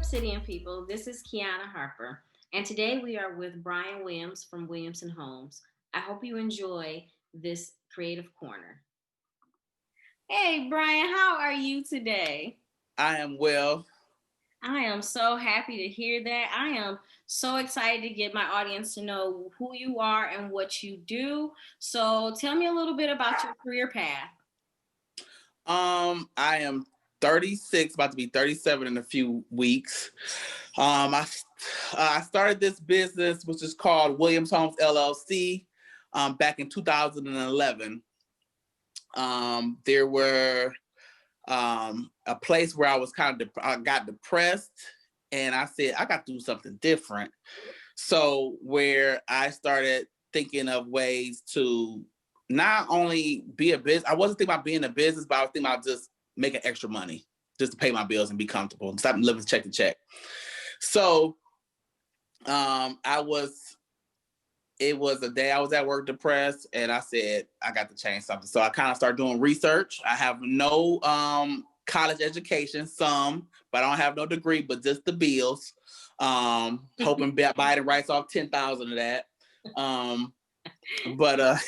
City and people. This is Kiana Harper, and today we are with Bryan Williams from Williams and Homes. I hope you enjoy this creative corner. Hey, Bryan, how are you today? I am well. I am so happy to hear that. I am so excited to get my audience to know who you are and what you do. So, tell me a little bit about your career path. I am 36, about to be 37 in a few weeks. I started this business, which is called Williams Homes LLC, back in 2011. There were a place where I was I got depressed, and I said I got to do something different. So where I started thinking of ways to not only be a business, I wasn't thinking about being a business, but I was thinking about just making extra money just to pay my bills and be comfortable and stop living check to check. So it was a day I was at work depressed, and I said, I got to change something. So I kind of started doing research. I have no college education, but I don't have no degree, but just the bills. Hoping Biden writes off 10,000 of that. But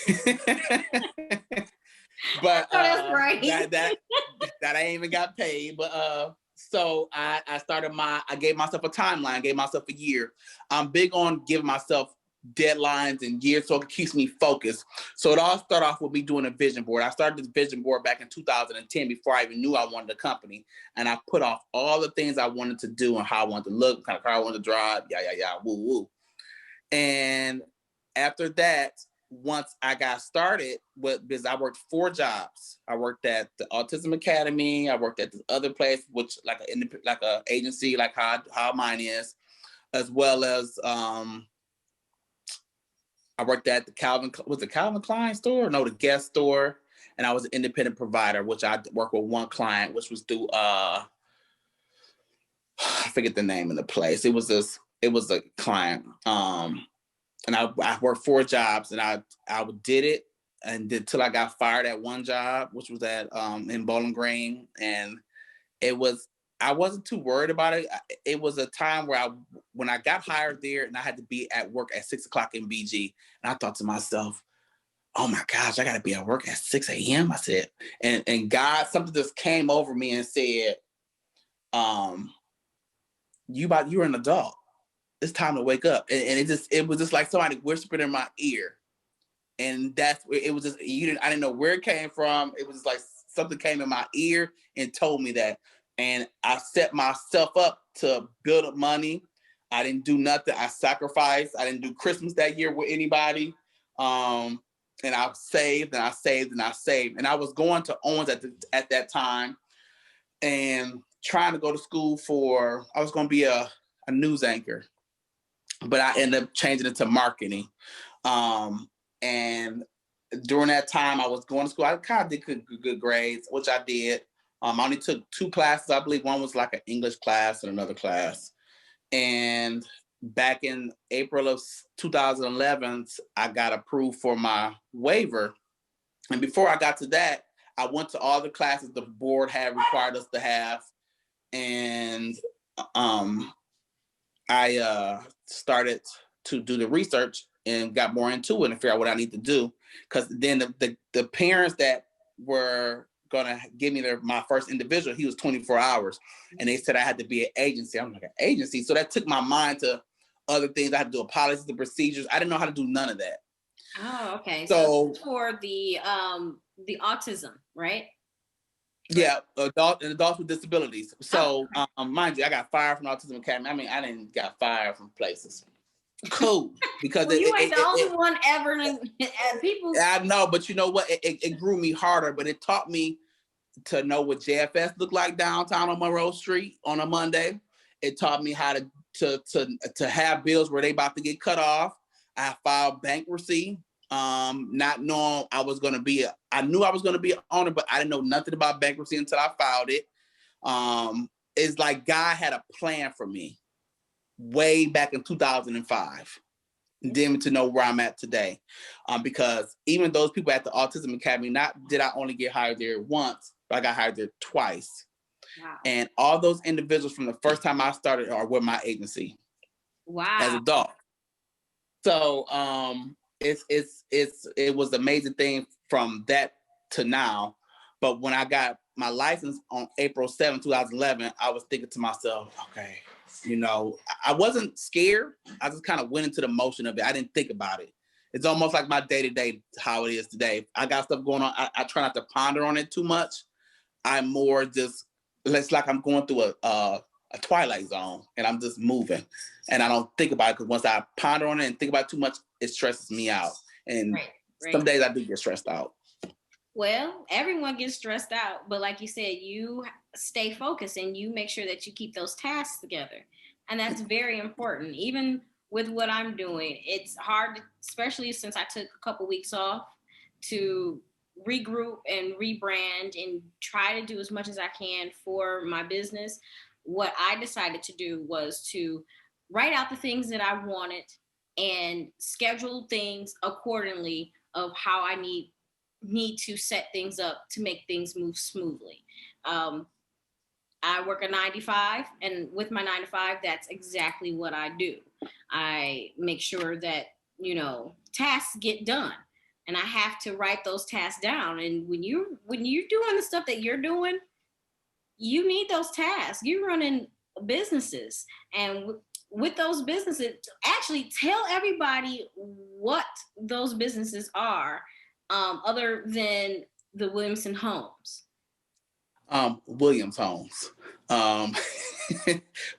but that's right. that I ain't even got paid. But so I gave myself a timeline, gave myself a year. I'm big on giving myself deadlines and years so it keeps me focused. So it all started off with me doing a vision board. I started this vision board back in 2010 before I even knew I wanted a company. And I put off all the things I wanted to do and how I wanted to look, what kind of car I wanted to drive, woo woo. And after that, once I got started with business, I worked 4 jobs. I worked at the Autism Academy. I worked at this other place, which like a agency, like how mine is, as well as I worked at the Calvin Klein store? No, the Guest store. And I was an independent provider, which I worked with one client, which was through I forget the name of the place. It was a client. And I worked 4 jobs, and I did it until I got fired at one job, which was at in Bowling Green. And I wasn't too worried about it. It was a time where when I got hired there, and I had to be at work at 6 o'clock in BG, and I thought to myself, oh my gosh, I got to be at work at 6 a.m. I said, and God, something just came over me and said, you're an adult. It's time to wake up. And it was just like somebody whispered in my ear. And that's where it was just, I didn't know where it came from. It was just like something came in my ear and told me that. And I set myself up to build up money. I didn't do nothing. I sacrificed. I didn't do Christmas that year with anybody. And I saved and I saved and I saved. And I was going to Owens at that time and trying to go to school I was going to be a news anchor, but I ended up changing it to marketing. And during that time I was going to school, I kind of did good grades, which I did. I only took 2 classes. I believe one was like an English class and another class. And back in April of 2011, I got approved for my waiver. And before I got to that, I went to all the classes the board had required us to have. And I started to do the research and got more into it and figure out what I need to do. Because then the parents that were gonna give me my first individual, he was 24 hours, and they said I had to be an agency. I'm like, an agency? So that took my mind to other things. I had to do policies and procedures. I didn't know how to do none of that. Oh, okay. So for the autism, right? Yeah, adults with disabilities. So mind you, I got fired from Autism Academy. I mean, I didn't got fired from places. Cool, because well, you ain't the only one ever. People, I know, but you know what? It grew me harder, but it taught me to know what JFS looked like downtown on Monroe Street on a Monday. It taught me how to have bills where they about to get cut off. I filed bankruptcy, not knowing I was going to be I knew I was going to be an owner, but I didn't know nothing about bankruptcy until I filed it. It's like God had a plan for me way back in 2005. Then to know where I'm at today. Because even those people at the Autism Academy, not did I only get hired there once, but I got hired there twice. Wow. And all those individuals from the first time I started are with my agency. Wow. As adults. So it was an amazing thing from that to now. But when I got my license on April 7th, 2011, I was thinking to myself, okay, I wasn't scared. I just kind of went into the motion of it. I didn't think about it. It's almost like my day-to-day, how it is today. I got stuff going on. I try not to ponder on it too much. I'm more just, it's like I'm going through a twilight zone and I'm just moving and I don't think about it, because once I ponder on it and think about it too much, it stresses me out. And some days I do get stressed out. Well, everyone gets stressed out, but like you said, you stay focused and you make sure that you keep those tasks together. And that's very important. Even with what I'm doing, it's hard, especially since I took a couple weeks off, to regroup and rebrand and try to do as much as I can for my business. What I decided to do was to write out the things that I wanted and schedule things accordingly of how I need to set things up to make things move smoothly. I work a 9 to 5, and with my 9 to 5, that's exactly what I do. I make sure that, tasks get done, and I have to write those tasks down. And when you're doing the stuff that you're doing, you need those tasks. You're running businesses, and with those businesses, actually tell everybody what those businesses are, other than the Williamson Homes. Williams Homes.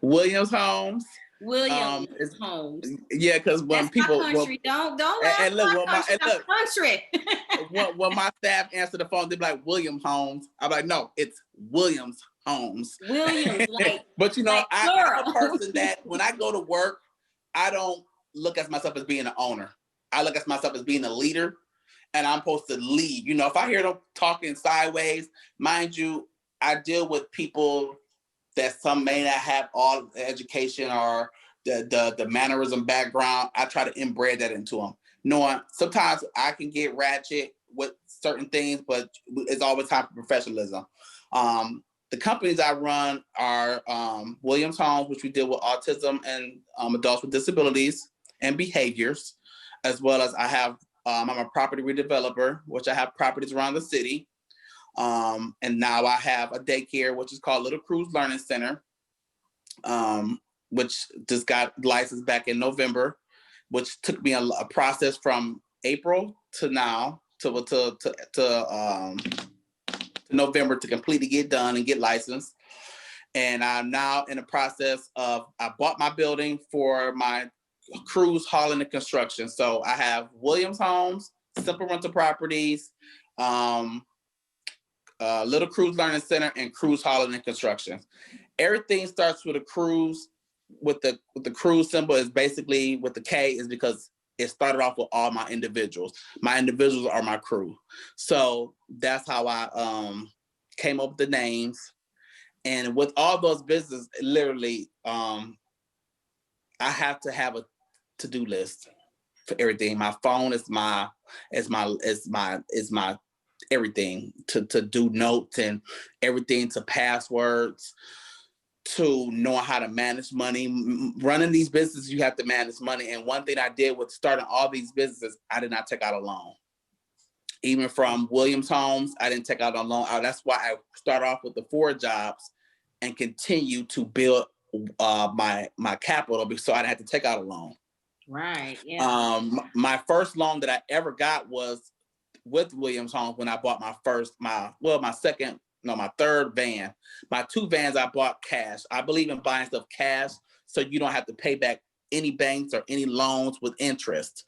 Williams Homes. Williams Homes. Yeah, because when that's people, my country. Don't laugh. And look, Country. when my staff answer the phone, they're like Williams Homes. I'm like, no, it's Williams Homes. Williams, like. But like I'm a person that when I go to work, I don't look at myself as being an owner. I look at myself as being a leader, and I'm supposed to lead. If I hear them talking sideways, mind you, I deal with people that some may not have all the education or the mannerism background. I try to inbred that into them. Knowing sometimes I can get ratchet with certain things, but it's always time for professionalism. The companies I run are Williams Homes, which we deal with autism and adults with disabilities and behaviors, as well as I'm a property redeveloper, which I have properties around the city. And now I have a daycare, which is called Little Cruz Learning Center, which just got licensed back in November, which took me a process from April to now to November to completely get done and get licensed. And I'm now in the process of, I bought my building for my Cruz Hauling and Construction. So I have Williams Homes, Simple Rental Properties, Little Cruz Learning Center, and Cruz Hauling and Construction. Everything starts with a cruise. With the cruise symbol is basically with the K, is because it started off with all my individuals. My individuals are my crew. So that's how I came up with the names. And with all those businesses, literally, I have to have a to-do list for everything. My phone is my everything, to do notes and everything, to passwords, to knowing how to manage money. Running these businesses, you have to manage money. And one thing I did with starting all these businesses, I did not take out a loan. Even from Williams Homes, I didn't take out a loan. That's why I start off with the 4 jobs and continue to build my capital, so I didn't have to take out a loan. Right. Yeah. My first loan that I ever got was with Williams Homes when I bought my third van. My 2 vans I bought cash. I believe in buying stuff cash so you don't have to pay back any banks or any loans with interest.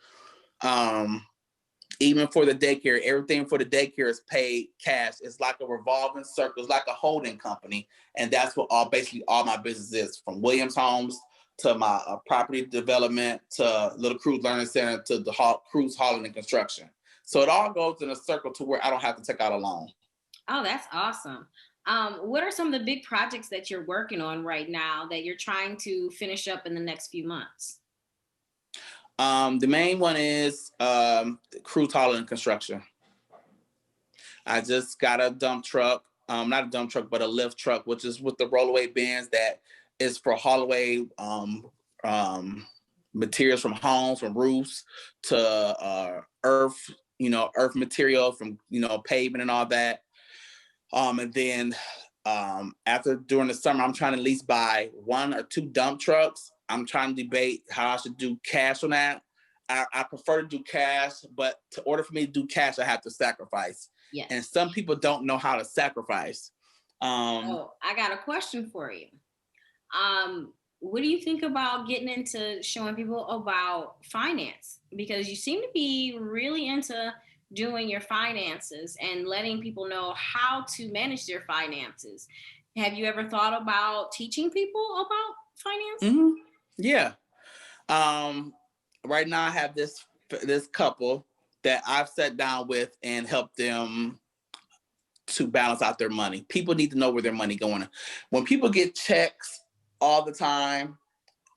Even for the daycare, everything for the daycare is paid cash. It's like a revolving circle. It's like a holding company. And that's what basically all my business is, from Williams Homes to my property development, to Little Cruz Learning Center, to the Cruz Hauling and Construction. So it all goes in a circle to where I don't have to take out a loan. Oh, that's awesome. What are some of the big projects that you're working on right now that you're trying to finish up in the next few months? The main one is Cruz Hauling and Construction. I just got a dump truck. not a dump truck, but a lift truck, which is with the rollaway bins that is for haul away materials from homes, from roofs to earth, earth material from, pavement and all that. And then after during the summer, I'm trying to at least buy 1 or 2 dump trucks. I'm trying to debate how I should do cash on that. I prefer to do cash, but in order for me to do cash, I have to sacrifice. Yes. And some people don't know how to sacrifice. I got a question for you. What do you think about getting into showing people about finance? Because you seem to be really into doing your finances and letting people know how to manage their finances. Have you ever thought about teaching people about finance? Mm-hmm. Yeah. Right now I have this couple that I've sat down with and helped them to balance out their money. People need to know where their money going. When people get checks all the time,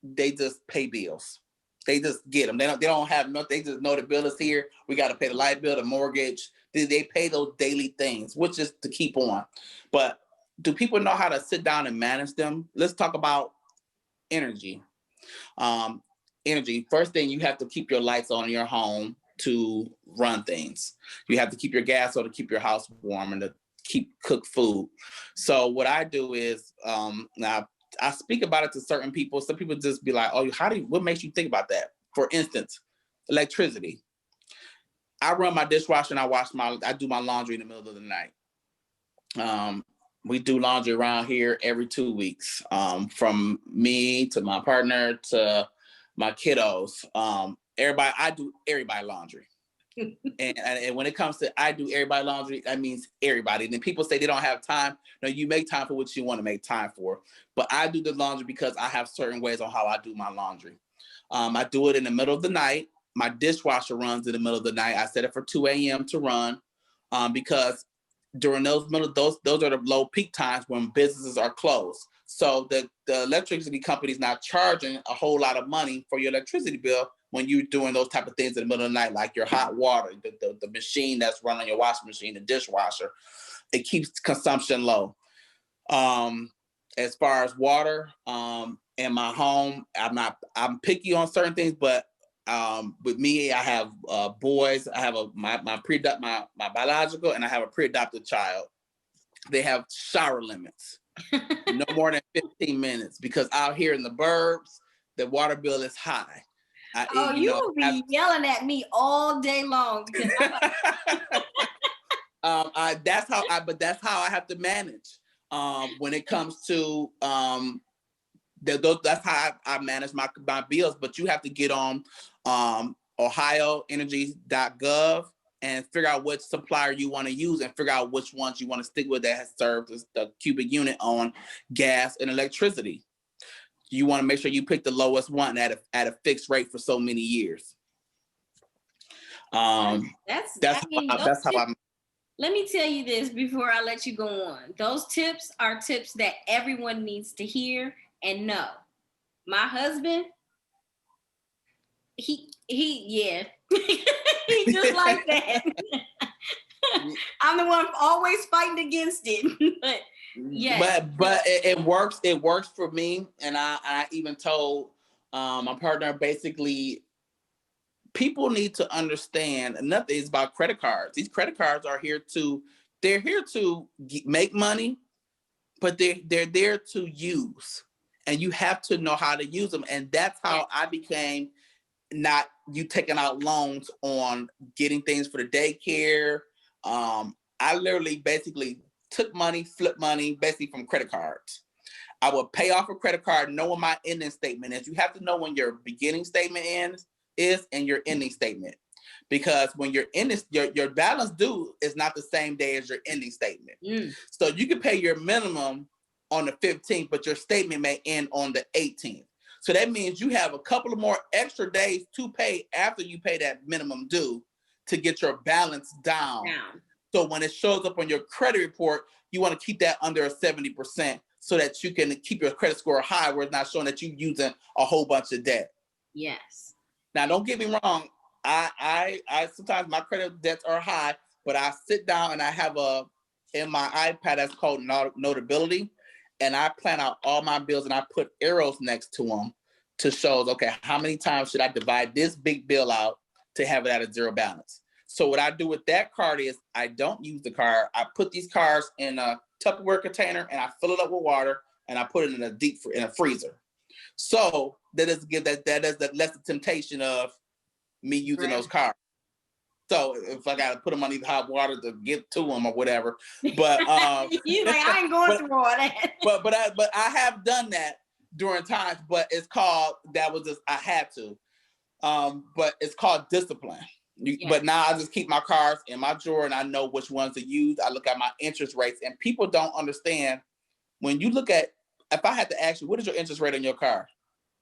they just pay bills. They just get them. They don't have nothing. They just know the bill is here. We got to pay the light bill, the mortgage. They pay those daily things, which is to keep on. But do people know how to sit down and manage them? Let's talk about energy. Energy. First thing, you have to keep your lights on in your home to run things. You have to keep your gas on to keep your house warm and to cook food. So what I do is now I speak about it to certain people. Some people just be like, "Oh, what makes you think about that?" For instance, electricity. I run my dishwasher and I do my laundry in the middle of the night. We do laundry around here every 2 weeks. From me to my partner to my kiddos. I do everybody laundry. and when it comes to I do everybody laundry, that means everybody. And then people say they don't have time. No, you make time for what you want to make time for. But I do the laundry because I have certain ways on how I do my laundry. I do it in the middle of the night. My dishwasher runs in the middle of the night. I set it for 2 a.m. to run because during those are the low peak times when businesses are closed. So the electricity company is not charging a whole lot of money for your electricity bill when you're doing those type of things in the middle of the night, like your hot water, the machine that's running your washing machine, the dishwasher. It keeps consumption low. As far as water, in my home, I'm picky on certain things, but with me, I have boys. I have my biological, and I have a pre-adopted child. They have shower limits, no more than 15 minutes, because out here in the burbs, the water bill is high. You will be yelling at me all day long because that's how I have to manage. When it comes to that's how I manage my bills. But you have to get on ohioenergy.gov and figure out which supplier you want to use and figure out which ones you want to stick with that has served the cubic unit on gas and electricity. You want to make sure you pick the lowest one at a fixed rate for so many years. That's how I'm. Let me tell you this before I let you go on. Those tips are tips that everyone needs to hear and know. My husband, he He just like that. I'm the one always fighting against it. But yeah. But it works. It works for me. And I even told my partner, basically, people need to understand nothing is about credit cards. These credit cards are here to make money, but they're there to use. And you have to know how to use them. And that's how I became not you taking out loans on getting things for the daycare. I literally basically took money, flipped money, basically from credit cards. I would pay off a credit card knowing my ending statement is. You have to know when your beginning statement is and your ending statement. Because when your your balance due is not the same day as your ending statement. So you can pay your minimum on the 15th, but your statement may end on the 18th. So that means you have a couple of more extra days to pay after you pay that minimum due to get your balance down. So when it shows up on your credit report, you want to keep that under a 70% so that you can keep your credit score high where it's not showing that you're using a whole bunch of debt. Yes. Now, don't get me wrong. I sometimes my credit debts are high, but I sit down and I have in my iPad that's called Notability, and I plan out all my bills and I put arrows next to them to show, okay, how many times should I divide this big bill out to have it at a zero balance? So what I do with that card is I don't use the card. I put these cards in a Tupperware container and I fill it up with water and I put it in a freezer. So that doesn't give that less the temptation of me using those cards. So if I got to put them on hot water to get to them or whatever, but you like I ain't going through all that. but I have done that during times. But it's called I had to. But it's called discipline. But now I just keep my cards in my drawer and I know which ones to use. I look at my interest rates, and people don't understand when you look at. If I had to ask you, what is your interest rate on your car?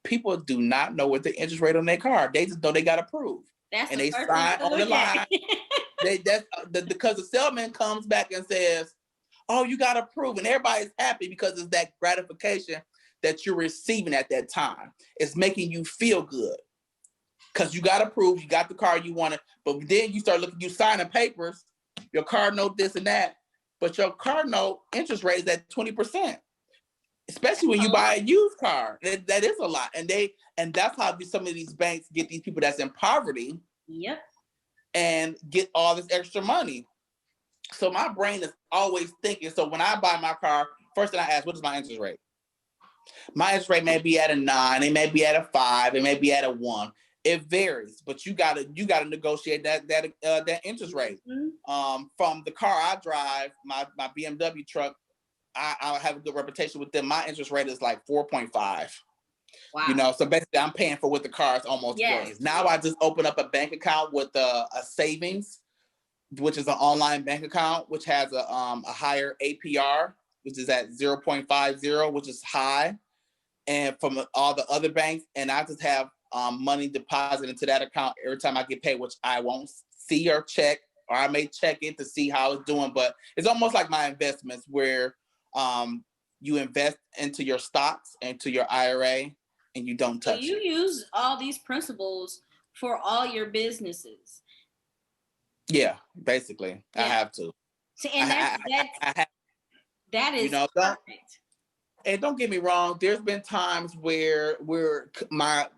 People do not know what the interest rate on their car. They just know they got approved. And they sign on the line. Because the salesman comes back and says, "Oh, you got approved," and everybody's happy because it's that gratification that you're receiving at that time. It's making you feel good because you got approved, you got the car you wanted. But then you start looking, you signing papers, your car note this and that, but your car note interest rate is at 20%. Especially when you buy a used car, that is a lot, and that's how some of these banks get these people that's in poverty, and get all this extra money. So my brain is always thinking. So when I buy my car, first thing I ask, what is my interest rate? My interest rate may be at a 9, it may be at a 5, it may be at a 1. It varies, but you gotta negotiate that interest rate. From the car I drive, my BMW truck. I have a good reputation with them. My interest rate is like 4.5. Wow. So basically I'm paying for what the car is almost worth. Now I just open up a bank account with a savings, which is an online bank account, which has a higher APR, which is at 0.50, which is high. And from all the other banks, and I just have money deposited into that account every time I get paid, which I won't see or check, or I may check it to see how it's doing. But it's almost like my investments where you invest into your stocks and to your IRA, and you don't touch it. You use all these principles for all your businesses. Yeah, basically, I have to. See, and that is perfect. And don't get me wrong, there's been times where at my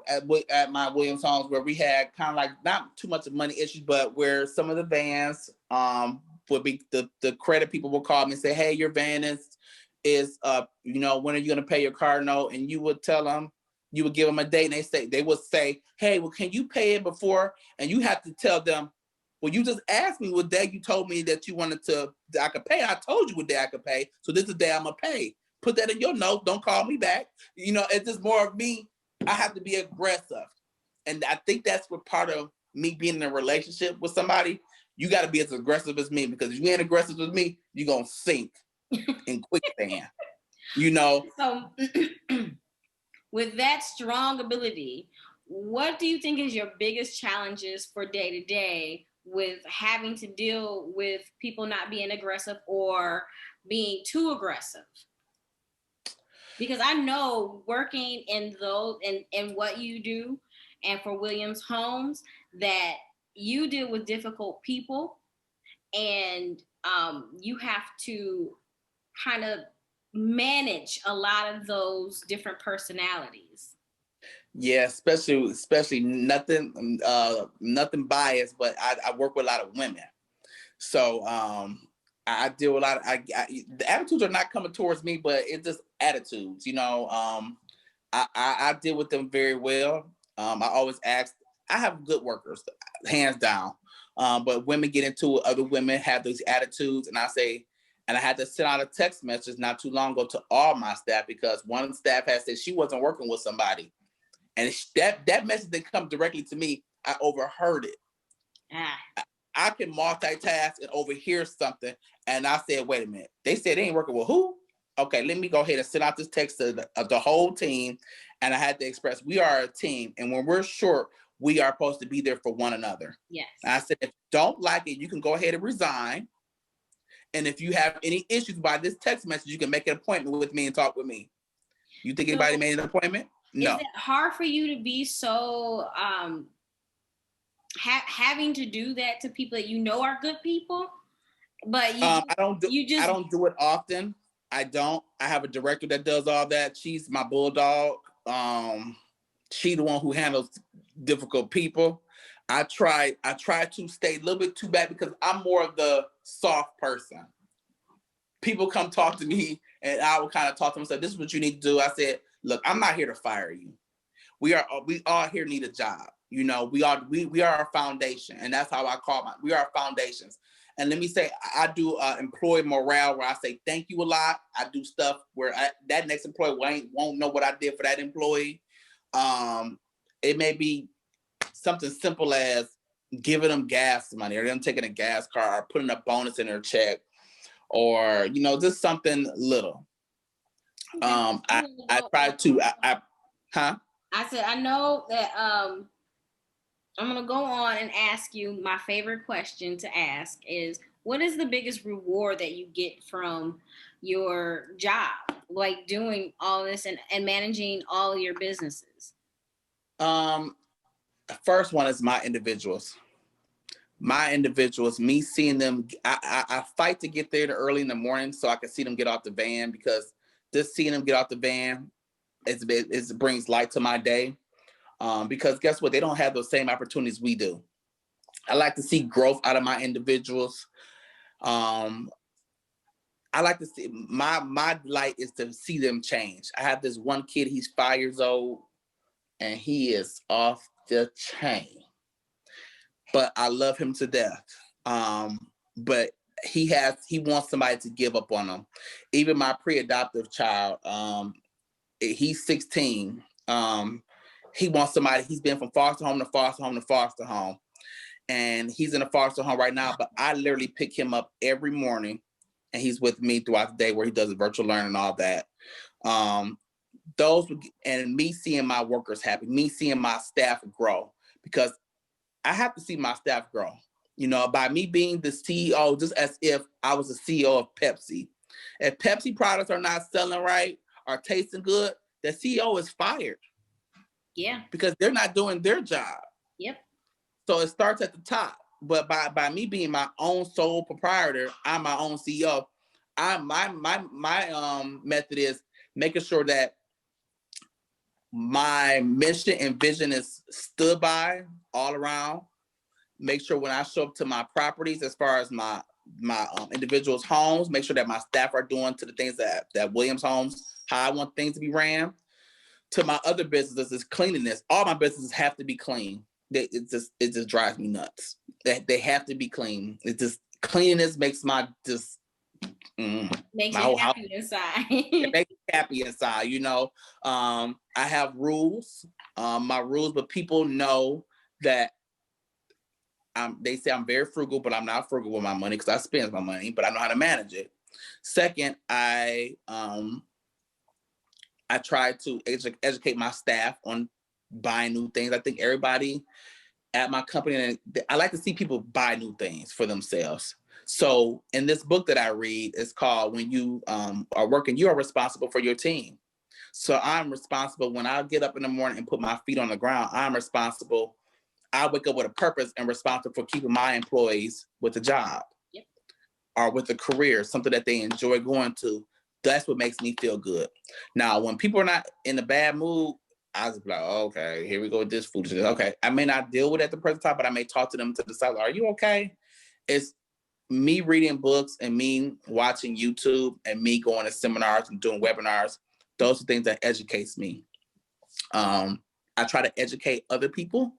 Williams Homes where we had kind of like not too much of money issues, but where some of the vans would be the credit people will call me and say, "Hey, your van is when are you going to pay your car note?" And you would tell them, you would give them a date, and they would say, "Hey, well, can you pay it before?" And you have to tell them, "Well, you just asked me what day you told me that you wanted that I could pay. I told you what day I could pay, so this is the day I'm gonna pay. Put that in your note. Don't call me back." It's just more of me. I have to be aggressive, and I think that's what part of me being in a relationship with somebody. You got to be as aggressive as me, because if you ain't aggressive with me, you're gonna sink in quicksand. So, with that strong ability, what do you think is your biggest challenges for day to day with having to deal with people not being aggressive or being too aggressive? Because I know working in what you do and for Williams Homes, that you deal with difficult people, and you have to kind of manage a lot of those different personalities. Yeah, especially nothing biased, but I work with a lot of women, so I deal with a lot of the attitudes are not coming towards me, but it's just attitudes. I deal with them very well. I always ask. I have good workers, hands down, but women get into it. Other women have these attitudes, and I say. And I had to send out a text message not too long ago to all my staff, because one staff had said she wasn't working with somebody. And that message didn't come directly to me. I overheard it. I can multitask and overhear something. And I said, wait a minute. They said they ain't working with who? Okay, let me go ahead and send out this text to the whole team. And I had to express, we are a team. And when we're short, we are supposed to be there for one another. Yes. And I said, if you don't like it, you can go ahead and resign. And if you have any issues by this text message, you can make an appointment with me and talk with me. You think anybody made an appointment? No. Is it hard for you to be so having to do that to people that are good people? But I don't I don't do it often. I don't. I have a director that does all that. She's my bulldog. She the one who handles difficult people. I try to stay a little bit too back because I'm more of the soft person. People come talk to me and I will kind of talk to them and say, this is what you need to do. I said, look, I'm not here to fire you. We all here need a job. You know, we are our foundation. And that's how I call we are our foundations. And let me say, I do employee morale where I say thank you a lot. I do stuff where that next employee won't know what I did for that employee. It may be something simple as giving them gas money or them taking a gas car or putting a bonus in their check or, you know, just something little. I try to, I said, I know that I'm going to go on and ask you my favorite question to ask is, what is the biggest reward that you get from your job, like doing all this and managing all your businesses? First one is my individuals. Me seeing them, I fight to get there early in the morning so I can see them get off the van, because just seeing them get off the van, it brings light to my day. Because guess what? They don't have those same opportunities we do. I like to see growth out of my individuals. I like to see my light is to see them change. I have this one kid, he's 5 years old, and he is off the chain. But I love him to death. But he wants somebody to give up on him. Even my pre-adoptive child, he's 16. He wants somebody. He's been from foster home to foster home to foster home, and he's in a foster home right now. But I literally pick him up every morning, and he's with me throughout the day where he does virtual learning and all that. And me seeing my workers happy, me seeing my staff grow, because I have to see my staff grow. You know, by me being the CEO, just as if I was the CEO of Pepsi. If Pepsi products are not selling right or tasting good, the CEO is fired. Yeah. Because they're not doing their job. Yep. So it starts at the top. But by me being my own sole proprietor, I'm my own CEO. My method is making sure that my mission and vision is stood by all around. Make sure when I show up to my properties, as far as my individuals' homes, make sure that my staff are doing to the things that Williams Homes, how I want things to be ran. To my other businesses is cleanliness. All my businesses have to be clean. It just drives me nuts. They have to be clean. It just cleanliness makes my makes you happy inside. It makes me happy inside. You know, I have rules. My rules, but people know that they say I'm very frugal, but I'm not frugal with my money because I spend my money, but I know how to manage it. Second, I try to educate my staff on buying new things. I think everybody at my company, and I like to see people buy new things for themselves. So in this book that I read, it's called When You Are Working, You Are Responsible for Your Team. So I'm responsible when I get up in the morning and put my feet on the ground. I'm responsible. I wake up with a purpose and responsible for keeping my employees with a job. Yep. Or with a career, something that they enjoy going to. That's what makes me feel good. Now, when people are not in a bad mood, I was like, oh, okay, here we go with this foolishness. Okay, I may not deal with it at the present time, but I may talk to them to the side. Are you okay? It's me reading books and me watching YouTube and me going to seminars and doing webinars. Those are things that educates me. I try to educate other people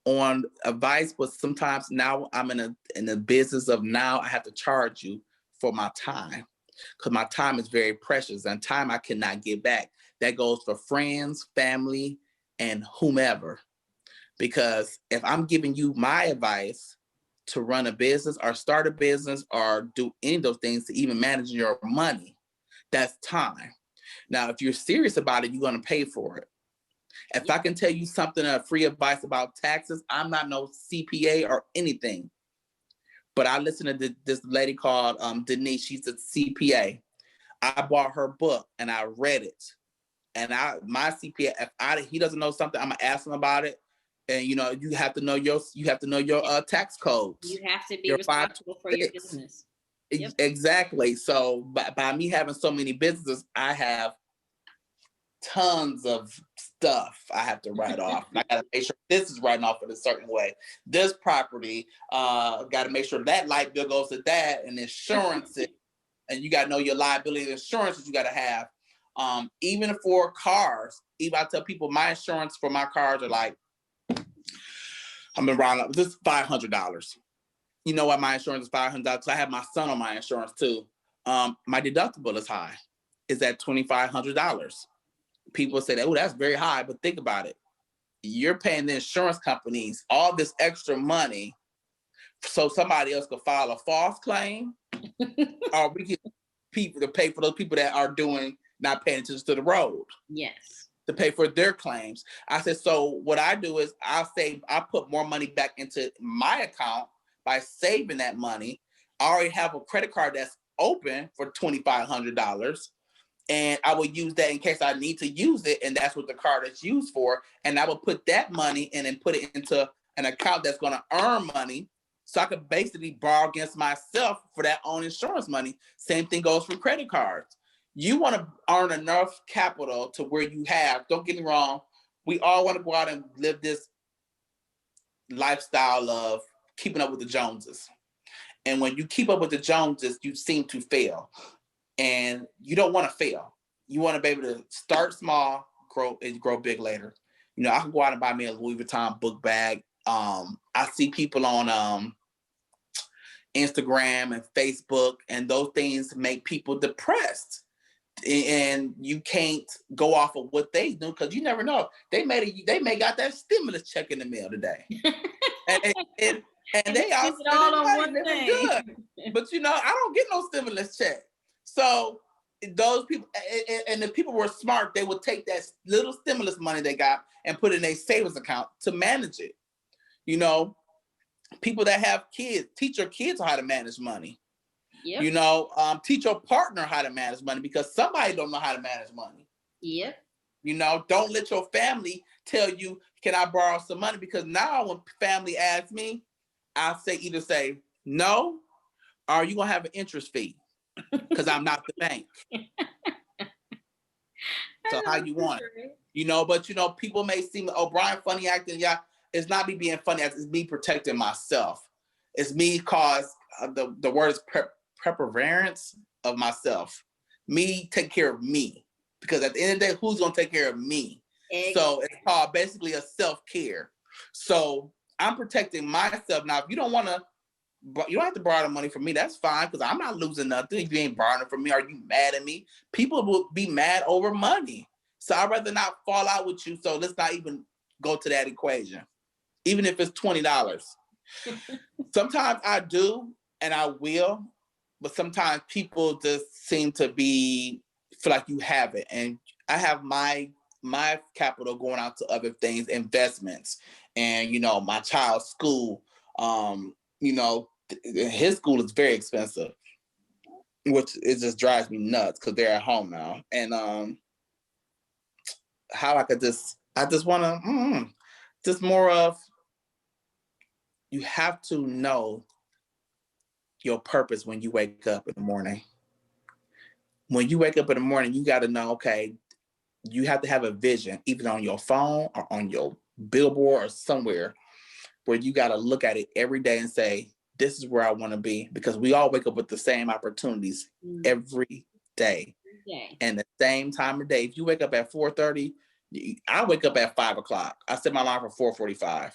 on advice, but sometimes now I'm in the business of now I have to charge you for my time, because my time is very precious and time I cannot get back. That goes for friends, family, and whomever. Because if I'm giving you my advice to run a business or start a business or do any of those things to even manage your money, that's time. Now, if you're serious about it, you're going to pay for it. If I can tell you something, free advice about taxes, I'm not no CPA or anything. But I listened to this lady called Denise. She's a CPA. I bought her book and I read it. And my CPA, he doesn't know something, I'm gonna ask him about it. And you have to know your tax codes. You have to be responsible for your business. Yep. Exactly. So by me having so many businesses, I have tons of stuff I have to write off. I got to make sure this is writing off in a certain way. This property, got to make sure that light bill goes to that, and insurance, and you got to know your liability insurance that you got to have. Even for cars, even I tell people my insurance for my cars are like, I'm gonna round up. This is $500. You know why my insurance is $500? Because I have my son on my insurance too. My deductible is high. It's at $2,500. People say that, oh, that's very high, but think about it. You're paying the insurance companies all this extra money so somebody else could file a false claim, or we get people to pay for those people that are not paying attention to the road. Yes. To pay for their claims. I said, so what I do is I put more money back into my account by saving that money. I already have a credit card that's open for $2,500. And I will use that in case I need to use it. And that's what the card is used for. And I will put that money in and put it into an account that's going to earn money. So I could basically borrow against myself for that own insurance money. Same thing goes for credit cards. You want to earn enough capital to where you have, don't get me wrong, we all want to go out and live this lifestyle of keeping up with the Joneses. And when you keep up with the Joneses, you seem to fail. And you don't want to fail. You want to be able to start small, grow big later. You know, I can go out and buy me a Louis Vuitton book bag. I see people on Instagram and Facebook, and those things make people depressed. And you can't go off of what they do because you never know. They may got that stimulus check in the mail today, and they all spend it all on one thing. Good. But you know, I don't get no stimulus check. So those people, and if people were smart, they would take that little stimulus money they got and put it in a savings account to manage it. You know, people that have kids, teach your kids how to manage money. Yep. You know, teach your partner how to manage money because somebody don't know how to manage money. Yep. You know, don't let your family tell you, can I borrow some money? Because now when family asks me, I'll either say no, or you going to have an interest fee because I'm not the bank. So how you want it? You know, but you know, people may seem, oh, Bryan funny acting. Yeah, it's not me being funny, it's me protecting myself. It's me cause the word is perseverance of myself. Me take care of me. Because at the end of the day, who's going to take care of me? Exactly. So it's called basically a self-care. So I'm protecting myself. Now, if you don't want to, you don't have to borrow the money from me. That's fine because I'm not losing nothing. If you ain't borrowing it from me, are you mad at me? People will be mad over money. So I'd rather not fall out with you. So let's not even go to that equation. Even if it's $20. Sometimes I do and I will, but sometimes people just seem to feel like you have it. And I have my capital going out to other things, investments, and, you know, my child's school. You know, his school is very expensive, which it just drives me nuts because they're at home now. And how I just want to, just more of, you have to know your purpose when you wake up in the morning. When you wake up in the morning, you got to know, okay, you have to have a vision, either on your phone or on your billboard or somewhere, where you got to look at it every day and say, this is where I want to be, because we all wake up with the same opportunities every day. And the same time of day. If you wake up at 4:30, I wake up at 5 o'clock. I set my alarm for 4:45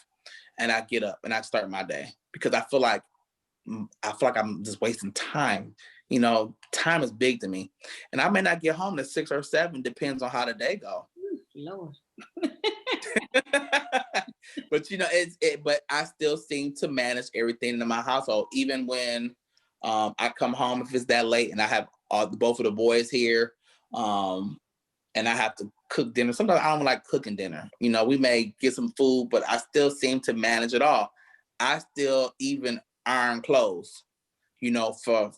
and I get up and I start my day because I feel like I'm just wasting time. You know, time is big to me. And I may not get home at 6 or 7, depends on how the day go. Lord. But you know, but I still seem to manage everything in my household, even when I come home, if it's that late and I have both of the boys here, and I have to cook dinner. Sometimes I don't like cooking dinner. You know, we may get some food, but I still seem to manage it all. I still even iron clothes, you know, for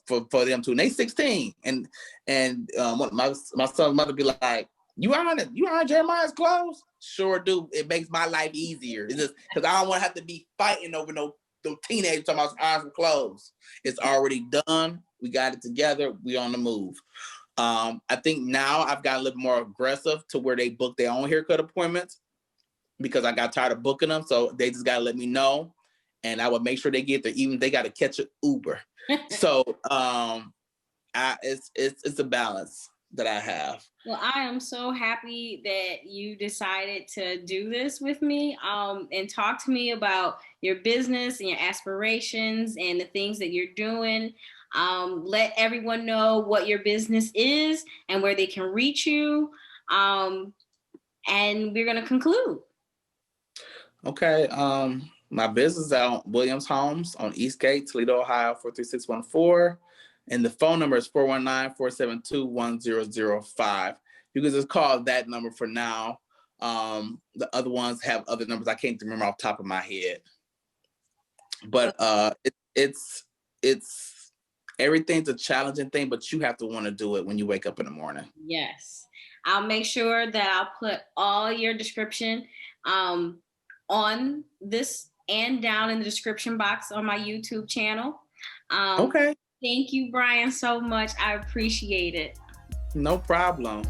them too. And they 16, and my son's mother be like, You iron Jeremiah's clothes? Sure do. It makes my life easier. It's just because I don't want to have to be fighting over no teenagers talking about iron some clothes. It's already done. We got it together. We on the move. I think now I've got a little more aggressive to where they book their own haircut appointments because I got tired of booking them. So they just got to let me know, and I would make sure they get there. Even they got to catch an Uber. So it's a balance that I have. Well, I am so happy that you decided to do this with me and talk to me about your business and your aspirations and the things that you're doing. Let everyone know what your business is and where they can reach you. And we're going to conclude. Okay. My business is on Williams Homes on Eastgate, Toledo, Ohio, 43614. And the phone number is 419-472-1005. You can just call that number for now. The other ones have other numbers I can't remember off the top of my head. But it's everything's a challenging thing, but you have to want to do it when you wake up in the morning. Yes. I'll make sure that I'll put all your description on this and down in the description box on my YouTube channel. Okay. Thank you, Bryan, so much. I appreciate it. No problem.